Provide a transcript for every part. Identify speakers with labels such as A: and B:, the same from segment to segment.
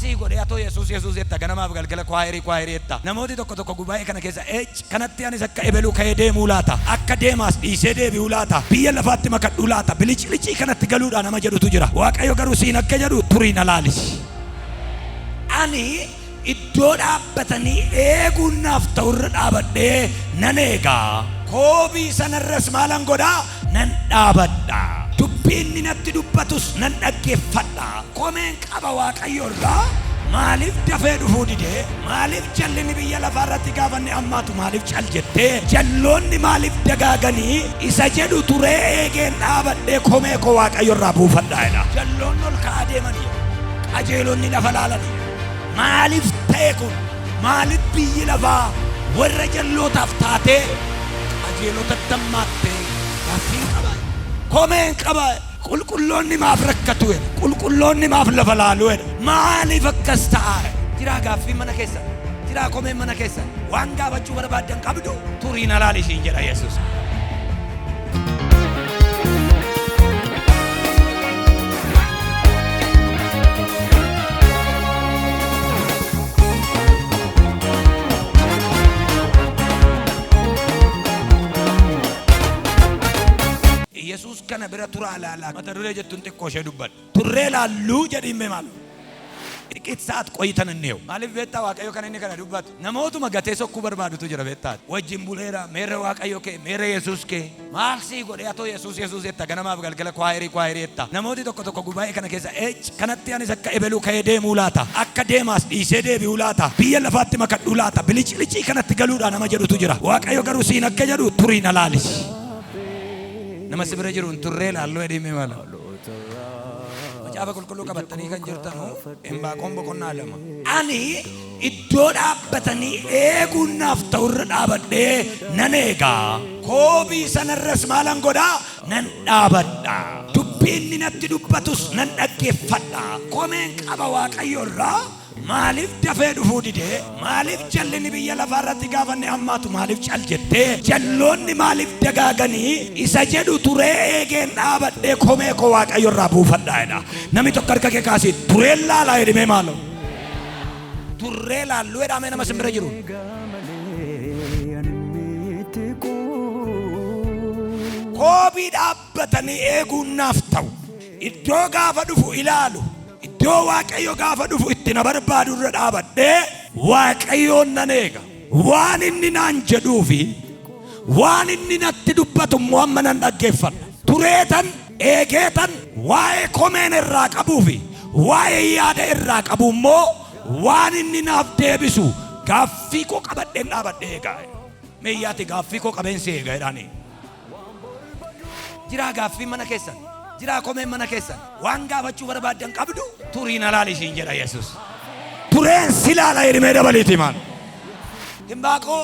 A: sii godhe atoo Yesuus etta ganamaaf galgala kwaayirii etta. Namooti tokko gubaa'ee kana keessa kanatti anis akka ebeluu ka'ee deemuu laata, akka deemaas dhiisee deebi'uu laata, biyya lafaatti makadhuu laata, bilicii kanatti galuudha nama jedhutu jira. Waaqayyo garuu siin akka jedhu Turree Ilaalluu. Ani iddoo dhaabbatanii eeguun naaf ta'urra dhaabadhee nan eegaa. Koobii sanarras maalan godhaa nan dhaabadha. Dubbiin natti dubbatus nan dhaggeeffadha. Komeen qaba Waaqayyoorraa. Maaliif dafee dhufuu didee? Maaliif jallinni biyya lafaarratti gaafanne ammaatu maaliif cal jettee? Jalloonni maaliif dagaaganii? Isa jedhu turee eegeen dhaabadhee komee koo Waaqayyoorraa buufadhaadha. Jalloonni ol ka'aa deemanii, qajeelonni lafa laalanii. Maaliif ta'e kun? Maaliif biyyi lafaa warra jallootaaf taatee qajeelota dammaattee gaaffii qaba? Komeen qaba. Qulqulloonni maaf rakkatu? Qulqulloonni maaf lafa laaluu? Maaliif akkas ta'a? Jira gaaffii mana keessa, jira komeen mana keessa. Waan gaafachuu barbaadan qabdu Turree Ilaalluu ishiin jedha Yesuus. Yesuus kana bira Turree Ilaalluu mata duree jettuun xiqqoo ishee dubbadhu. Turree Ilaalluu jedhime maal? Xiqqit sa'at qoyitan inneewu. Maaliif beektaa Waaqayyo kan inni kana dubbatu? Namootuma gatee sokkuu barbaadutu jira beektaa. Wajjin buleera meerre Waaqayyo kee meerre Yesuus kee maal sii godhe atoo Yesuus etta ganamaaf galgala kwaayirii etta. Namooti tokko gubaa'ee kana keessa kanatti anis akka ebeluu ka'ee deemuu laata, akka deemaas dhiisee deebi'uu laata, biyya lafaatti makadhuu laata, bilicii kanatti galuudha nama jedhutu jira. Waaqayyo garuu siin akka jedhu Turree Ilaalluu. Nama sibira jiruun Turree Ilaalluu edhime mala. Macaafa qulqulluu qabatanii kan jirtanu Inbaaqoom boqonnaa 2. Ani iddoo dhaabbatanii eeguun naaf ta'urra dhaabadhee nan eegaa. Koobii sanarras maalan godhaa nan dhaabadha. Dubbiin natti dubbatus nan dhaggeeffadha. Komeen qaba Waaqayyoorraa. Maaliif dafee dhufuu didee? Maaliif jallinni biyya lafaarratti gaafanne ammaatu maaliif cal jettee? Jalloonni maaliif dagaaganii? Isa jedhu turee eegeen dhaabadhee komee koo Waaqayyoorraa buufadhaadha. Namni tokko harka kee kaasee Turree Ilaalluu jedhime maalo? Turree Ilaalluu jedhamee nama simbira jiru. Koobii dhaabbatanii eeguun naaf ta'u. Iddoo gaafa dhufu ilaalu. Iddoo Waaqayyo gaafa dhufu itti na barbaadu irra dhaabadhee Waaqayyoon nan eega. Waan inni naan jedhuufi waan inni natti dubbatu immoo amma nan dhaggeeffadha. Tureetan eegeetan waa'ee komeen irraa qabuufi waa'ee yaada irraa qabu immoo waan inni naaf deebisu gaaffii koo qabadheen dhaabadhee eegaa. Meeyyaati gaaffii koo qabeensi eegaa jedhanii. Jira gaaffii mana keessan, jira komeen mana keessan. Waan gaafachuu barbaadan qabdu Turree Ilaalluu ishiin jedha Yesuus. Tureen silaala jedhamee dabaleeti maal? Inbaaqoo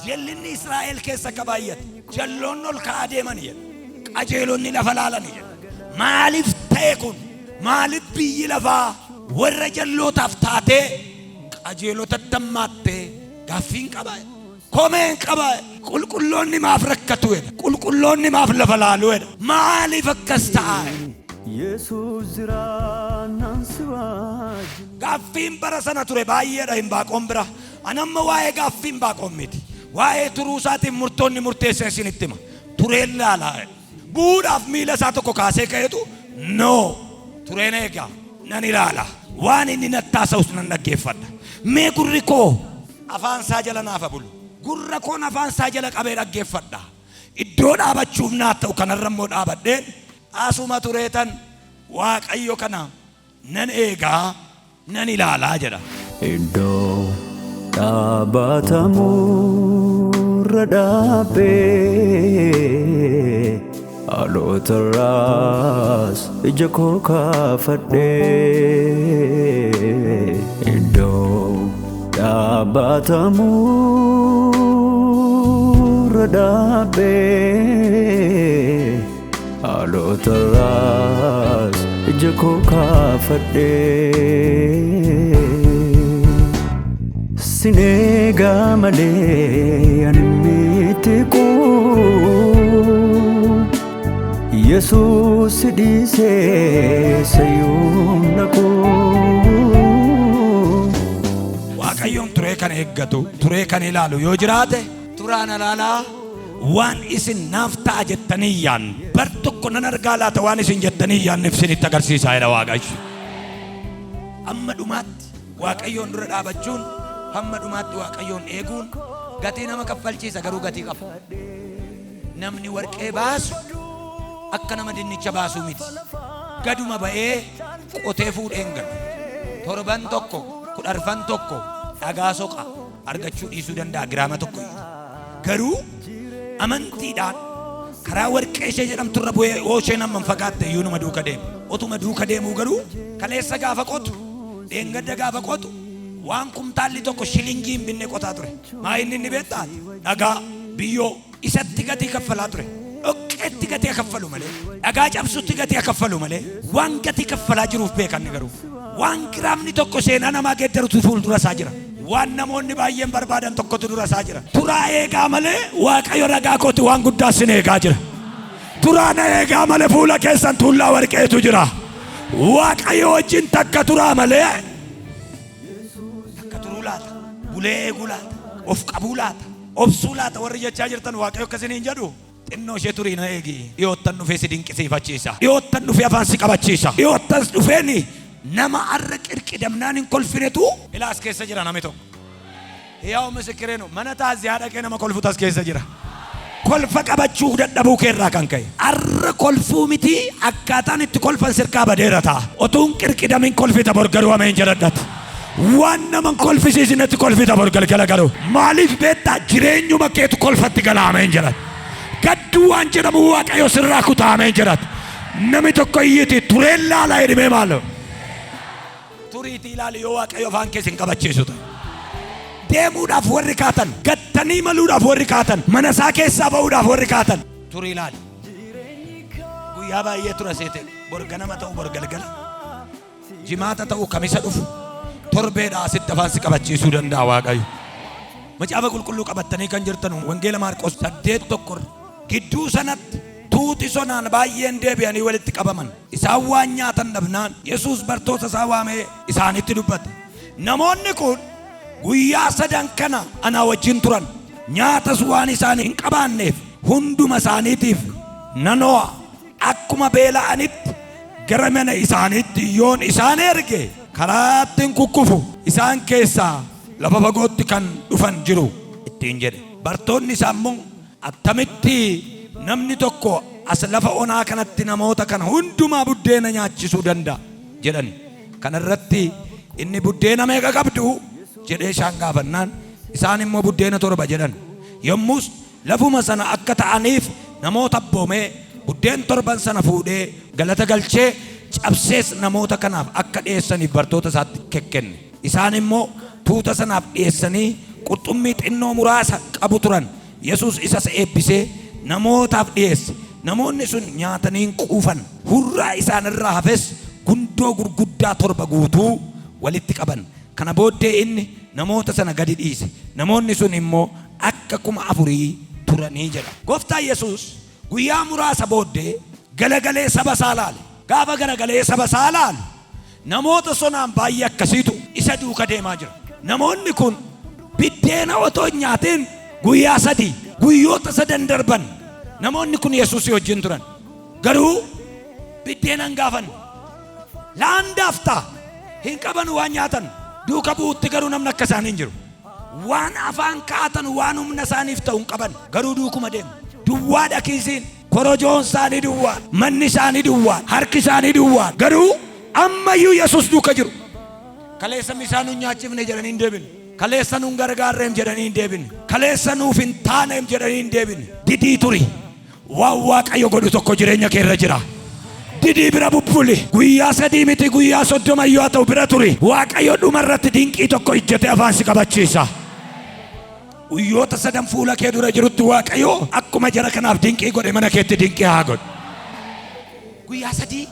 A: jallinni Israa'el keessa akka baay'ate, jalloonni ol ka'aa deemanii jedha, qajeelonni lafa laalanii jedha. Maaliif ta'e kun? Maaliif biyyi lafaa warra jallootaaf taatee qajeelota dammaattee gaaffiin qaba? Komeen qaba? Qulqulloonni maaf rakkatu? Qulqulloonni maaf lafa laaluu? Maaliif akkas ta'a? Gaaffiin bara sana ture baay'eedha Inbaaqoom bira. Anamma waa'ee gaaffii Inbaaqoom miti. Waa'ee turuu isaatiin murtoonni murteessan isinitti hima. Turree Ilaalluu. Buudhaaf miila isaa tokko kaasee ka'eetu no. Tureen eegaa nan ilaala. Waan inni natti haasa'us nan dhaggeeffadha. Mee gurri koo afaan isaa jala naaf bulu. Gurra koon afaan isaa jala qabee dhaggeeffadha. Iddoo dhaabachuuf naaf ta'u kanarra immoo dhaabadheen asuma tureetan Waaqayyo kana nan eegaa nan ilaalaa jedha.
B: Iddoo dhaabatamurra dhaabee alootarraas ija koo kaafadhee. Iddoo dhaabatamurra dhaabee alootarraas ija koo kaafadhee. Sin eegaa malee ani miti koo Yesuus dhiisee sayyuun dhaquu.
A: kan eeggatu turee kan ilaalu yoo jiraate turaan ilaalaa waan isin naaf ta'a jettanii yaan bar tokko nan argaa laata waan isin jettanii yaan ibsinitti agarsiisaa jedha Waaqayyo. Amma dhumaatti Waaqayyoon dura dhaabachuun hamma dhumaatti Waaqayyoon eeguun gatii nama kaffalchiisa garuu gatii qaba. Namni warqee baasu akka nama dinnicha baasu miti. Gaduma ba'ee qotee fuudheen gadu. Torban tokko kudharfan tokko dhagaa soqa argachuu dhiisuu danda'a giraama tokko. Garuu amantiidhaan karaa warqee ishee jedhamtu irra bu'ee ooshee nama fakkaate iyyuu nama duuka deemu. Otuma duuka deemuu garuu kaleessa gaafa qotu dheengadda gaafa qotu waan kumtaalli tokko shilingii hin binne qotaa ture. Maa inni beektaa dhagaa biyyoo isatti gatii kaffalaa ture. Dhoqqeetti gatii kaffalu malee dhagaa cabsutti gatii kaffalu malee waan gatii kaffalaa jiruuf beekan garuu waan giraamni tokko seenaa namaa geeddarutu fuuldura isaa jira. Waan namoonni baay'een barbaadan tokkotu dura isaa jira. Turaa eegaa malee Waaqayyo ragaa kooti waan guddaa sin eegaa jira. Turaa na eegaa malee fuula keessan tuullaa warqeetu jira. Waaqayyo wajjin takka turaa malee takka turuu laata bulee eeguu laata of qabuu laata obsuu laata warri jechaa jirtan Waaqayyo akkasiniin jedhu. Xinnoo ishee turii na eegi dhiyoottan dhufee si dinqisiifachiisa. Dhiyoottan dhufee afaan si qabachiisa. Dhiyoottan dhufeeni nama arra qirqidamnaan hin kolfinetu ilaas keessa jira namni tokko. Yaa misikireenoo mana taasisaa dhaqee nama kolfutas keessa jira. Kolfa qabachuu dadhabuu keerraa kan ka'e. Arra kolfuu miti akkaataan itti kolfan sirkaa badeera ta'a. Otuun qirqidamin kolfita borgaruu ameen jedhadhat. Waan naman kolfisiisinetti kolfita borgalgala garuu. Maaliif beektaa jireenyuma keetu kolfatti gala ameen jedhat. Gadduu waan jedhamu Waaqayyo sirraa kutaa ameen jedhat. Namni tokko iyyiti tureen laalaa jedhamee maalo. Turiitii ilaali yoo Waaqayyo afaan keessa hin qabachiisu ta'e. Deemuudhaaf warri kaatan, gattanii maluudhaaf warri kaatan, mana isaa keessaa ba'uudhaaf warri kaatan. Turii ilaali. Guyyaa baay'ee tura seete borganama ta'u borgalgala. Jimaata ta'u kamisa dhufu. Torbeedhaa asitti afaan si qabachiisuu danda'a Waaqayyo. Macaafa qulqulluu qabattanii kan jirtan wangeela Maarqos 8:1 gidduu sanatti tuuti sonaan baay'een deebi'anii walitti qabaman. Isaan waan nyaatan dhabnaan Yesuus bartoota isaa waamee isaanitti dubbate. Namoonni kun guyyaa sadan kana anaa wajjin turan. Nyaatas waan isaan hin qabaanneef hunduma isaaniitiif nanoo'a akkuma beela'anitti gara mana isaaniitti yoon isaan erge karaatti hin kukkufu. Isaan keessaa lafa fagootti kan dhufan jiru ittiin jedhe. Bartoonni isaa immoo attamitti namni tokko as lafa onaa kanatti namoota kana hundumaa buddeena nyaachisuu danda'a jedhan. Kana irratti inni buddeena meeqa qabdu jedhee isaan gaafannaan isaan immoo buddeena 7 jedhan. Yommus lafuma sana akka ta'aniif namoota abboomee buddeen 7 sana fuudhee galata galchee cabsees namoota kanaaf akka dhiyeessaniif bartoota isaatti kenne. Isaan immoo tuuta sanaaf dhiyeessanii qurxummii xinnoo muraasa qabu turan. Yesuus isas eebbisee namootaaf dhiyeesse. Namoonni sun nyaatanii quufan. Hurraa isaan irraa hafes gundoo gurguddaa 7 guutuu walitti qaban. Kana booddee inni namoota sana gadi dhiise. Namoonni sun immoo akka 4,000 turanii jedha. Gooftaan Yesuus guyyaa muraasa booddee galagalee saba isaa laale. Gaafa galagalee saba isaa laale namoota sonaan baay'ee akkasiitu isa duuka deemaa jira. Namoonni kun biddeena otoo nyaatiin guyyaa 3 guyyoota 3 darban namoonni kun Yesuus wajjin turan. Garuu biddeena hin gaafan. Laandaaftaa hin qaban waan nyaatan. Duuka buutti garuu namni akka isaanii hin jiru. Waan afaan kaatan waan humna isaaniif ta'u hin qaban. Garuu duukuma deemu. Duwwaa dhakiisiin korojoon isaanii duwwaa, manni isaanii duwwaa, harki isaanii duwwaa. Garuu ammayyuu Yesuus duuka jiru. Kaleessa isaan nun nyaachifne jedhanii hin deebine. Kaleessa nun gargaarreem jedhanii hin deebine. Kaleessa nuuf hin taaneem jedhanii hin deebine. Didii turi. Waan Waaqayyo godhu tokko jireenya keerra jira. Didii bira bubbuli. Guyyaa 3 miti guyyaa 30 yoo ta'u bira turi. Waaqayyo dhumarratti dinqii tokko ijjatee afaan si qabachiisa. Guyyoota 3 fuula kee dura jirutti Waaqayyo akkuma jara kanaaf dinqii godhe mana keetti dinqii haa godhu. Guyyaa 3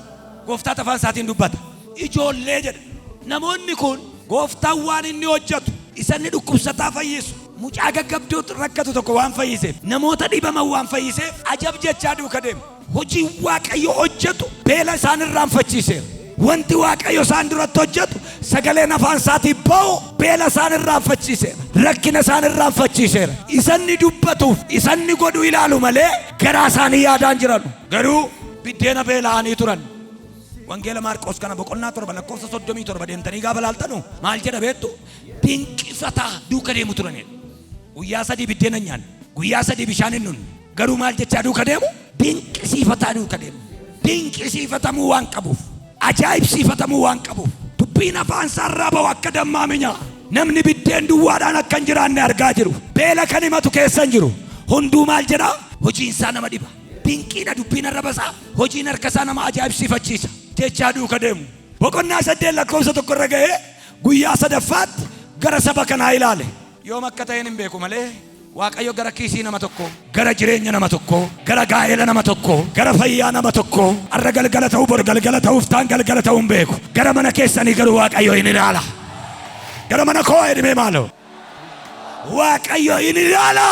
A: gooftaa afaan isaatiin dubbata. Ijoollee jedha. Namoonni kun gooftaan waan inni hojjetu isa inni dhukkubsataa fayyisu. Mucaa gaggabduu rakkatu tokko waan fayyiseef, namoota dhibaman waan fayyiseef ajab jechaa duuka deema. Hojii Waaqayyo hojjetu beela isaan irraanfachiiseera. wanti Waaqayyo isaan duratti hojjetu sagaleen afaan isaatii ba'u beela isaan irraanfachiiseera, rakkina isaan irraanfachiiseera. Isanni dubbatuuf isanni godhu ilaalu malee garaa isaanii yaadaan jiran. Garuu biddeena beela'anii turan. Wangeela Maarqos kana boqonnaa 7 lakkoofsa 37 deemtanii gaafa laaltanu maal jedha beektu? Dinqifataa duuka deemu turanidha. Guyyaa 3 biddeena nyaanne, guyyaa 3 bishaan hin dhunne. Garuu maal jechaa duuka deemu? Dinqisiifataa duuka deemu. Dinqisiifatamuu waan qabuuf, ajaa'ibsiifatamuu waan qabuuf, dubbiin afaan isaarraa ba'u akka dammaaminya. Namni biddeen duwwaadhaan akka hin jiraanne argaa jiru. Beela kan himatu keessa hin jiru. Hunduu maal jedha? Hojiin isaa nama dhiba. Dinqiidha dubbiin arrabasaa. Hojiin harka isaa nama ajaa'ibsiifachiisa. Jechaa duuka deemu. Boqonnaa 8 lakkoofsa 1 irra ga'ee guyyaa 3ffaatti gara saba kanaa ilaale. Yoom akka ta'een hin beeku malee Waaqayyo gara kiisii nama tokko, gara jireenya nama tokko, gara gaa'ela nama tokko, gara fayyaa nama tokko, arra galgala ta'uu bor galgala ta'uuf taan galgala ta'uu hin beeku. Gara mana keessanii garuu Waaqayyo hin ilaala. Gara mana koo edhimee maaloo Waaqayyo hin ilaala.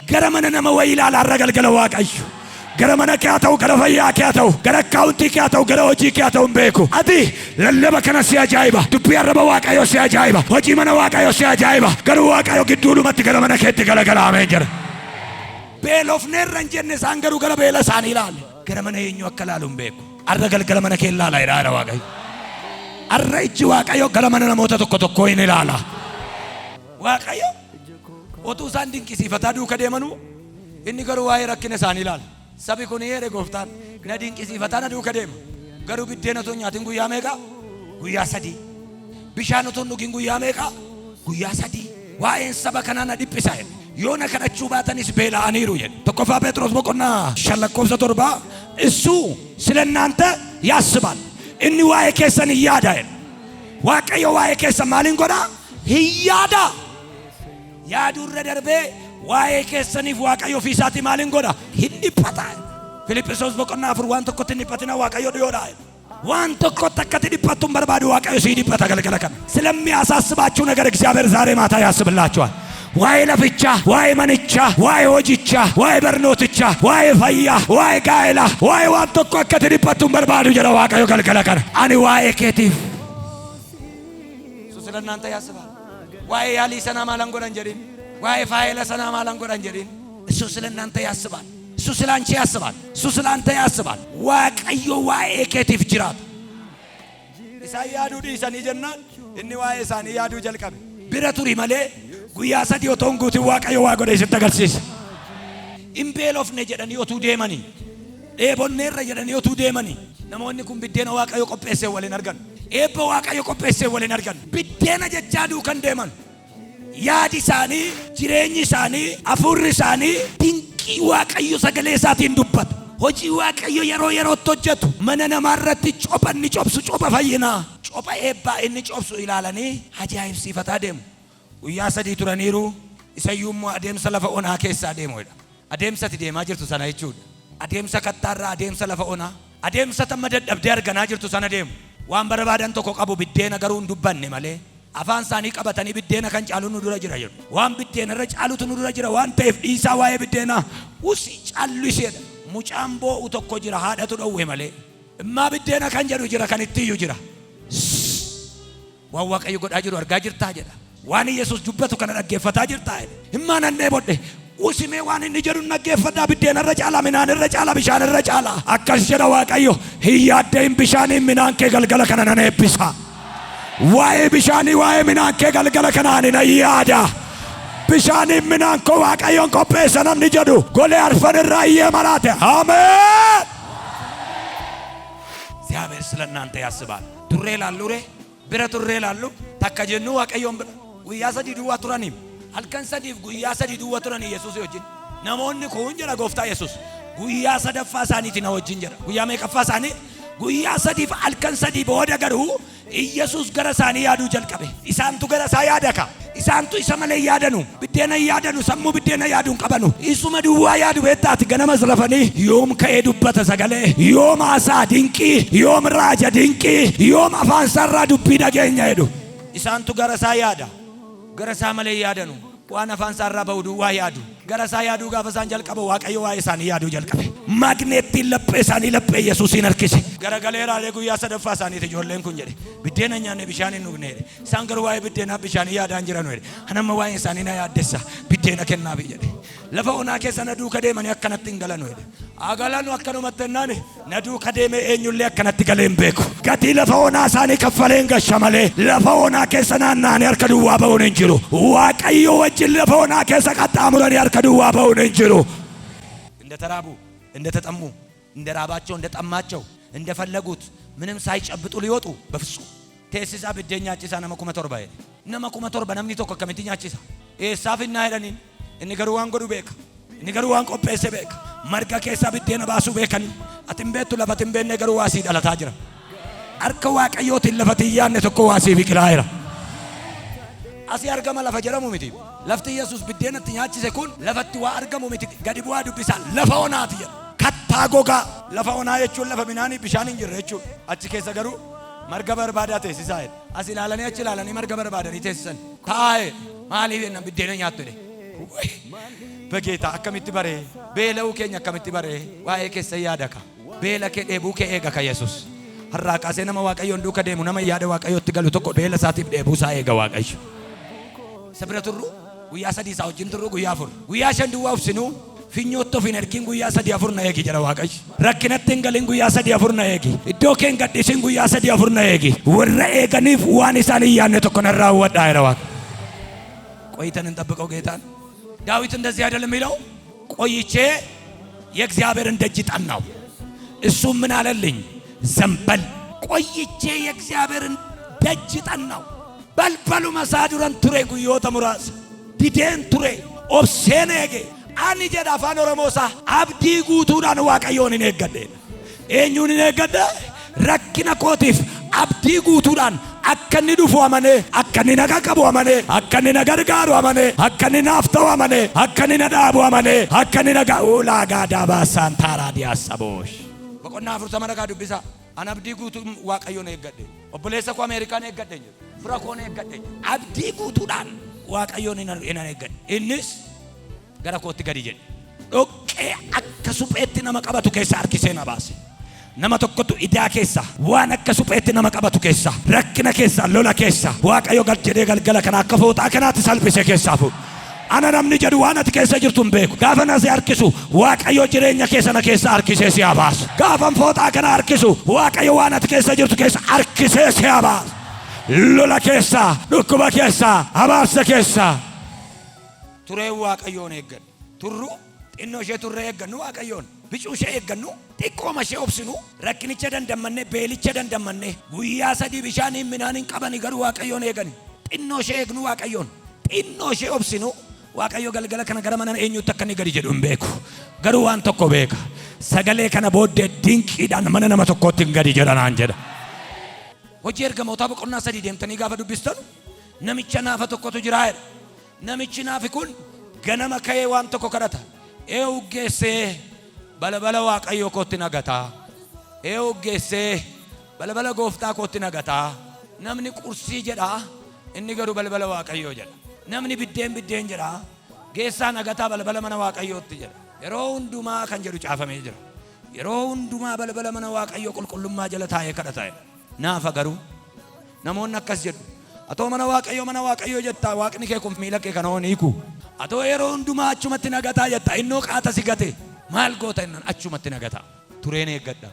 A: Gara mana nama wayii ilaala arra galgala Waaqayyo. Gara mana kee haa ta'u, gara fayyaa kee haa ta'u, gara akkaawuntii kee haa ta'u, gara hojii kee haa ta'u hin beeku. Ati lallaba kana si ajaa'iba. Dubbii arraba Waaqayyo si ajaa'iba. Hojii mana Waaqayyo si ajaa'iba. Garuu Waaqayyo gidduudhumatti gara mana keetti galagalaamee jira. Beelofneerra hin jenne isaan garuu gara beela isaanii ilaale. Gara mana eenyu akka ilaalu hin beeku. Arra galgala mana kee ilaala ilaala Waaqayyo. Arra ijji Waaqayyo gara mana namoota tokko tokkoo hin ilaala. Waaqayyo otuu isaan dinqisiifataa duuka deemanuu inni garuu waa'ee rakkina isaanii ilaala. Sabi kun yeere gooftaan na dinqisiifataa na duuka deema. Garuu biddeena otoo nyaatin guyyaa meeqa? Guyyaa 3. Bishaan otoo dhugin guyyaa meeqa? Guyyaa 3. Waa'een saba kanaa na dhiphisa jedhe. Yoo na kadhachuu baatanis beela'aniiru jedhe. Tokkoffaa Phexros boqonnaa 5 lakkoofsa 7 እሱ ስለ እናንተ ያስባል inni waa'ee keessan hin yaada jedhe. Waaqayyo waa'ee keessan maaliin godha? Hin yaada. Yaadurra darbee waa'ee keessaniif Waaqayyo ofii isaatii maaliin godha? Hin dhiphata. Filiphisiyoos boqonnaa 4 waan tokkotti hin dhiphatina Waaqayyo dhiyoodha. waan tokkotti akkati dhiphattuun barbaadu Waaqayyo si dhiphata galgala kana ስለሚያሳስባችሁ ነገር እግዚአብሔር ዛሬ ማታ ያስብላችኋል። ዋይ ለፍቻ ዋይ መንቻ ዋይ ሆጂቻ ዋይ በርኖትቻ ዋይ ፈያ ዋይ ጋይላ ዋይ waan tokko akkati dhiphattuun barbaadu jedha Waaqayyo galgala kana ani waa'ee keetiif እሱ ስለ እናንተ ያስባል። ዋይ ያሊ ሰና ማላን ጎዳን ጀሪን ዋይ ፋይለ ሰና ማላን ጎዳን ጀሪን እሱ ስለ እናንተ ያስባል። እሱ ስለ አንቺ ያስባል። እሱ ስለ አንተ ያስባል። Waaqayyo waa'ee keetiif jiraata. Isaan yaaduu dhiisanii jennaan inni waa'ee isaanii yaaduu jalqabe. Bira turi malee guyyaa sadii otoo hin guutin Waaqayyo waa godhe isitti agarsiisa. Hin beelofne jedhanii otuu deemanii dheebonneerra jedhanii otuu deemanii namoonni kun biddeena Waaqayyo qopheessee waliin argan. Eebba Waaqayyo qopheessee waliin argan. Biddeena jechaa duukan deeman. Yaadi isaanii, jireenyi isaanii, hafuurri isaanii Waaqayyo sagalee isaatiin dubbata. Hojii Waaqayyo yeroo yerootti hojjetu mana namaarratti copha inni copsu copha fayyinaa copha eebbaa inni copsu ilaalanii ajaa'ibsiifataa deemu. Guyyaa sadii turaniiru isayyuu immoo adeemsa lafa onaa keessaa deemuudha. Adeemsatti deemaa jirtu sana jechuudha. Adeemsa kattaarraa adeemsa lafa onaa adeemsa tamma dadhabdee arganaa jirtu sana deemu. Waan barbaadan tokko qabu biddeena garuu hin dubbanne malee afaan isaanii qabatanii biddeena kan caalu nu dura jira jedhu. Waan biddeena irra caalutu nu dura jira waan ta'eef dhiisaa waa'ee biddeena usii caallu isheedha. Mucaan boo'u tokko jira haadhatu dhowwe malee immaa biddeena kan jedhu jira kan ittiyyuu jira. Waan Waaqayyo godhaa jiru argaa jirtaa jedha. Waan Yesuus dubbatu kana dhaggeeffataa jirtaa jedha. Immaa nannee bodhe usimee waan inni jedhu dhaggeeffataa biddeena irra caalaa minaan irra caalaa bishaan irra caalaa akkas jedha Waaqayyo hin yaaddeen bishaaniin minaan kee galgala kana nan eebbisa. Waa'ee bishaanii waa'ee minaan kee galgala kanaan hin yaada. Bishaaniin minaan koo Waaqayyoon qopheessa namni jedhu golee arfan irraa iyyee maraate አሜን። እግዚአብሔር ስለ እናንተ ያስባል። ቱሬ ላሉሬ ብረ ቱሬ ላሉ ተከጀኑ Waaqayyoon ብረ ጉያ ሰዲ ዱዋ ቱራኒም አልከን ሰዲፍ ጉያ ሰዲ ዱዋ ቱራኒ ኢየሱስ ወጅን ነሞኒ ኩን ጀራ ጎፍታ ኢየሱስ ጉያ ሰደፋ ሳኒቲ ነው ወጅን ጀራ ጉያ መቀፋ ሳኒ ጉያ ሰዲፍ አልከን ሰዲ በወደ ገሩ ኢየሱስ ገረሳኒ ያዱ ጀልቀበ ኢሳንቱ ገረሳ ያደካ ኢሳንቱ ኢሰመለ ያደኑ ብደና ያደኑ ሰሙ ብደና ያዱን ቀበኑ ኢሱመ ዱዋ ያዱ በታት ገነመ ዝረፈኒ ዮም ከሄዱበት ሰገሌ ዮም አሳ ድንቂ ዮም ራጀ ድንቂ ዮም አፋን ሰራ ዱቢ ደገኛ ሄዱ ኢሳንቱ ገረሳ ያዳ ገረሳ መለ ያደኑ ዋና አፋን ሰራ በውዱ ዋ ያዱ gara isaa yaaduu gaafa isaan jalqaba Waaqayyo waa'ee isaanii yaaduu jalqabe. Magneettiin laphee isaanii laphee Yesuusin harkise. Garagaleeraalee guyyaa sadaffaa isaaniiti ijoolleen kun jedhe. Biddeena nyaanne bishaan hin dhugne jedhe. Isaan garuu waa'ee biddeenaa bishaanii yaadaan jiran jedhe. Anamma waa'ee isaanii na yaaddessa biddeena kennaafi jedhe. Lafa onaa keessa na duuka deemanii akkanatti hin galanu jedhe. Agalanu akkanumatti ennaani na duuka deemee eenyullee akkanatti galee hin beeku. Gatii lafa onaa isaanii kaffalee hin gasha malee lafa onaa keessa naanna'anii harka duwwaa ba'uun hin jiru. Waaqayyo wajjin lafa onaa keessa qaxxaamuranii harka duwwaa ba'uun hin jiru. እንደተራቡ እንደተጠሙ እንደራባቸው እንደጠማቸው እንደፈለጉት ምንም ሳይጨብጡ ሊወጡ በፍጹም ቴሲሳ ብደኛ ጭሳ ነመኩመ ቶርባ ሄደ ነመኩመ ቶርባ ነምኒ ቶኮ ከመቲኛ ጭሳ ኤሳፍና ሄደኒን እንገሩ ዋን ጎዱ ቤካ እንገሩ ዋን ቆጴሰ ቤካ መርጋ ኬሳ ብደና ባሱ ቤከኒ አትምቤቱ ለፈትምቤ ነገሩ ዋሲ ዳላታ ጅራ አርከ ዋቀዮት ለፈትያነ ቶኮ ዋሲ ቢቅላይራ Asii argama lafa jedhamu miti. Lafti Yesuus biddeenatti nyaachise kun lafatti waa argamu miti. Gadi bu'aa dubbisaa lafa onaati jedha. Kattaa gogaa lafa onaa jechuun lafa minaanii bishaan hin jirre jechuudha. Achi keessa garuu marga barbaadaa teessisaa jedha. As ilaalanii achi ilaalanii marga barbaadanii teessisan. Taa'ee maaliif jenna biddeena nyaattu jedhe. Begeeta akkamitti baree beela'uu keenya akkamitti baree waa'ee keessa yaada ka. Beela kee dheebuu kee eega ka Yesuus. Har'aa kaasee nama Waaqayyoon duuka deemu nama yaada Waaqayyootti galu tokko beela isaatiif dheebuu isaa eega Waaqayyo. Sabira turru guyyaa sadii isaa wajjin turru guyyaa afur guyyaa shan duwwaa ufsinu finyoottoo fi narkiin guyyaa sadii afur na eegi jedha Waaqayyo. Rakkinatti hin galin guyyaa sadii afur na eegi. Iddoo kee hin gadhiisin guyyaa sadii afur na eegi. Warra eeganiif waan isaan hin yaadne tokko narraa hawwadhaa jedha Waaqayyo. ቆይተን እንጠብቀው ጌታን። ዳዊት እንደዚህ አይደለም የሚለው ቆይቼ የእግዚአብሔርን ደጅ ጠናው እሱም ምን አለልኝ ዘንበል። ቆይቼ የእግዚአብሔርን ደጅ ጠናው በልበሉ መሳዱረን ቱሬ ጉዮተ ሙራስ ዲዴን ቱሬ ኦብሴኔጌ አኒ ጀዳ አፋን ኦሮሞሳ አብዲ ጉቱዳን ዋቀዮን ይነገደ ኤኙን ይነገደ ረኪና ኮቲፍ አብዲ ጉቱዳን አከኒ ዱፉ አመኔ አከኒ ነጋቀቡ አመኔ አከኒ ነገርጋሩ አመኔ አከኒ ናፍተው አመኔ አከኒ ነዳቡ አመኔ አከኒ ነጋ ኡላጋ ዳባሳን ታራዲያሰቦሽ በቆና ፍሩ ተመረጋ ዱቢሳ አናብዲ ጉቱ ዋቀዮን ይገደ ኦቦሌሳ ኮ አሜሪካን ይገደኝ ፍራኮን ይገደኝ አብዲ ጉቱዳን ዋቀዮን ይነገደ እንስ ገራኮት ገዲጀን ዶቄ አከሱጴት ነመቀበቱ ከሳ አርኪሴና ባስ nama tokkotu idaa keessa waan akka supheetti nama qabatu keessa rakkina keessa lola keessa Waaqayyo galchee galgala kana akka fooxaa kanaatti salphise keessaa fuudhu. Ana namni jedhu waan ati keessa jirtu hin beeku. Gaafa na si harkisu Waaqayyo jireenya keessa na keessa harkisee si habaasu. Gaafa fooxaa kana harkisu Waaqayyo waan ati keessa jirtu keessa harkisee si habaasu. Lola keessa, dhukkuba keessa, abaarsa keessa. Turee Waaqayyoon eeggan. Turru xinnoo ishee turree eeggannu Waaqayyoon. Bicuu ishee eeggannu xiqqooma ishee obsinu rakkinicha dandamanne beelicha dandamanne guyyaa sadii bishaaniin midhaan hin qabani garuu Waaqayyoon eegani. Xinnoo ishee eegnu Waaqayyoon. Xinnoo ishee obsinu Waaqayyo galgala kana gara mana eenyutti akka inni gadi jedhu hin beeku. Garuu waan tokko beeka. Sagalee kana booddee dinqiidhaan mana nama tokkootti hin gadi jedhanaan jedha. Hojii ergamootaa boqonnaa sadii deemtanii gaafa dubbistan namicha naafa tokkotu jira jedha. Namichi naafi kun ganama ka'ee waan tokko kadhata. Eeuggeessee balbala Waaqayyoo kootti nagataa. Eeuggeessee balbala gooftaa kootti nagataa. Namni qursii jedha inni garuu balbala Waaqayyoo jedha. Namni biddeen jedha geessaa nagataa balbala mana Waaqayyootti jedha. Yeroo hundumaa kan jedhu caafamee jira. Yeroo hundumaa balbala mana Waaqayyoo qulqullummaa jala taa'ee kadhata. Naafa garuu namoonni akkas jedhu. Atoo mana Waaqayyoo jetta Waaqni kee kun miila kee kana hiiku. Atoo yeroo hundumaa achumatti nagataa jetta innoo qaata si gate. Maal goota innan achumatti nagataa. Tureen eeggadha.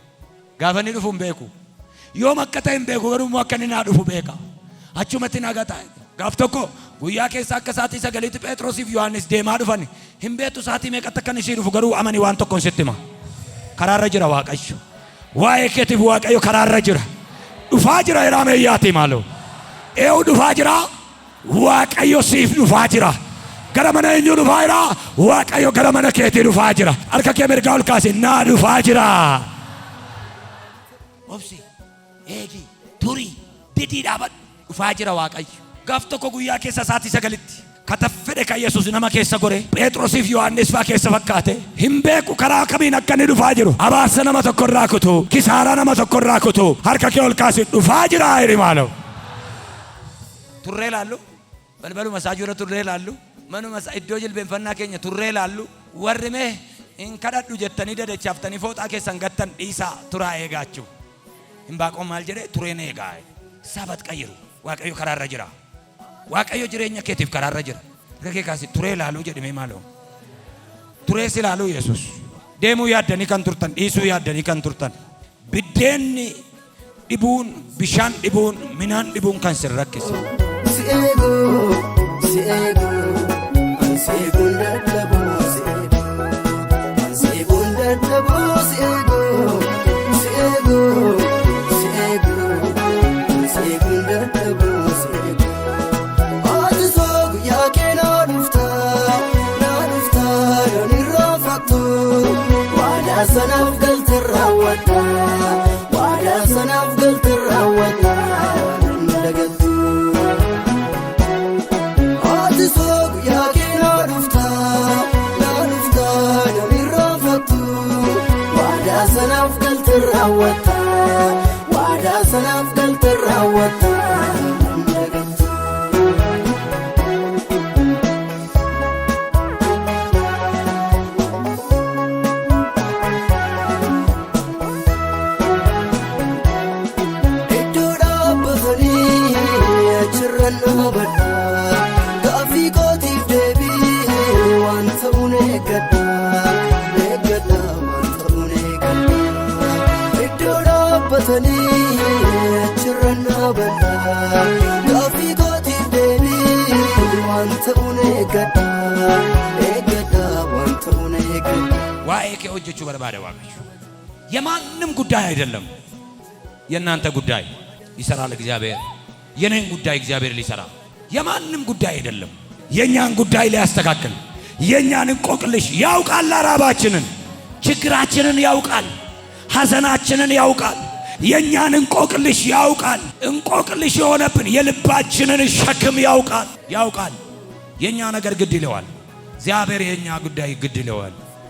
A: Gaafa inni dhufu hin beeku. Yoom akka ta'e hin beeku garuu akka inni naa dhufu beeka. Achumatti nagataa. Gaaf tokko guyyaa keessa akka saatii sagaliitti Phexrosiif Yohaannis deemaa dhufani. Hin beektu saatii meeqatti akka ishee dhufu garuu amani waan tokkoon sitti hima. Karaarra jira Waaqayyo. Waa'ee keetiif Waaqayyo karaarra jira. Dhufaa jira jedhaa meeyyaati maaloo. Eewu dhufaa jira. Waaqayyo siif dhufaa jira. Gara mana eenyu dhufaa jira. Waaqayyo gara mana keetii dhufaa jira. Harka kee mirgaa ol kaasi naa dhufaa jira. Obsi eegi turii didii dhaabadhu dhufaa jira Waaqayyo. Gaaf tokko guyyaa keessa saatii sagalitti kataffedhe kan Yesuus nama keessa gore Phexrosiif Yohaannis faa keessa fakkaate hin beeku karaa kamiin akka inni dhufaa jiru. Abaarsa nama tokko irraa kutu kisaaraa nama tokko irraa kutu harka kee ol kaasi dhufaa jira hiri maaloo. Turree ilaallu balbaluma isaa jira turree ilaallu manuma iddoo jilbeenfannaa keenya turree ilaallu warri mee in kadhadhu jettanii dadachaftanii fooxaa keessan gattan dhiisaa turaa eegaachuu. Hinbaaqoon maal jedhee tureen eegaa. Sabat qayyiru Waaqayyo karaarra jira. Waaqayyo jireenya keetiif karaarra jira. Rakee kaasi turee ilaaluu jedhimee maaloo. Turee si ilaaluu Yesuus. Deemuu yaaddanii kan turtan, dhiisuu yaaddanii kan turtan. Biddeenni dhibuun, bishaan dhibuun, minaan dhibuun kan sin rakkise.
C: Si eeguu, si eeguu, an si eeguun dadhabuu, si eeguu, an si eeguun dadhabuu, si eeguu, si eeguu, si eeguu, an si eeguun dadhabuu, si eeguu. Ati soo guyyaa kee naa dhuftaa, yoon irraanfattu, waadaa sanaaf galte raawwadhaa, waadaa sanaaf galte raawwadhaa, nan dagattu. Ati soo guyyaa kee naa dhuftaa, yoon irraanfattu, waadaa sanaaf galte raawwadhaa, waadaa sanaaf galte raawwadhaa, nan dagattu. Iddoo dhaabbatanii achirran dhaabadhaa, gaaffii kootiif deebii waan ta'uun eeggadhaa, waan ta'uun eeggadhaa. Iddoo dhaabbatanii achirran dhaabadhaa, gaaffii kootiif deebii waan ta'uun eeggadhaa, waan ta'uun eeggadhaa.
A: ዋኤ ከወጀቹ በርባደ ዋቀቹ የማንም ጉዳይ አይደለም። የእናንተ ጉዳይ ይሰራል እግዚአብሔር። የኔን ጉዳይ እግዚአብሔር ሊሰራ የማንም ጉዳይ አይደለም። የኛን ጉዳይ ሊያስተካክል የኛን እንቆቅልሽ ያውቃል። አራባችንን ችግራችንን ያውቃል። ሐዘናችንን ያውቃል። የኛን እንቆቅልሽ ያውቃል። እንቆቅልሽ የሆነብን የልባችንን ሸክም ያውቃል። የኛ ነገር ግድ ይለዋል። እግዚአብሔር የኛ ጉዳይ ግድ ይለዋል።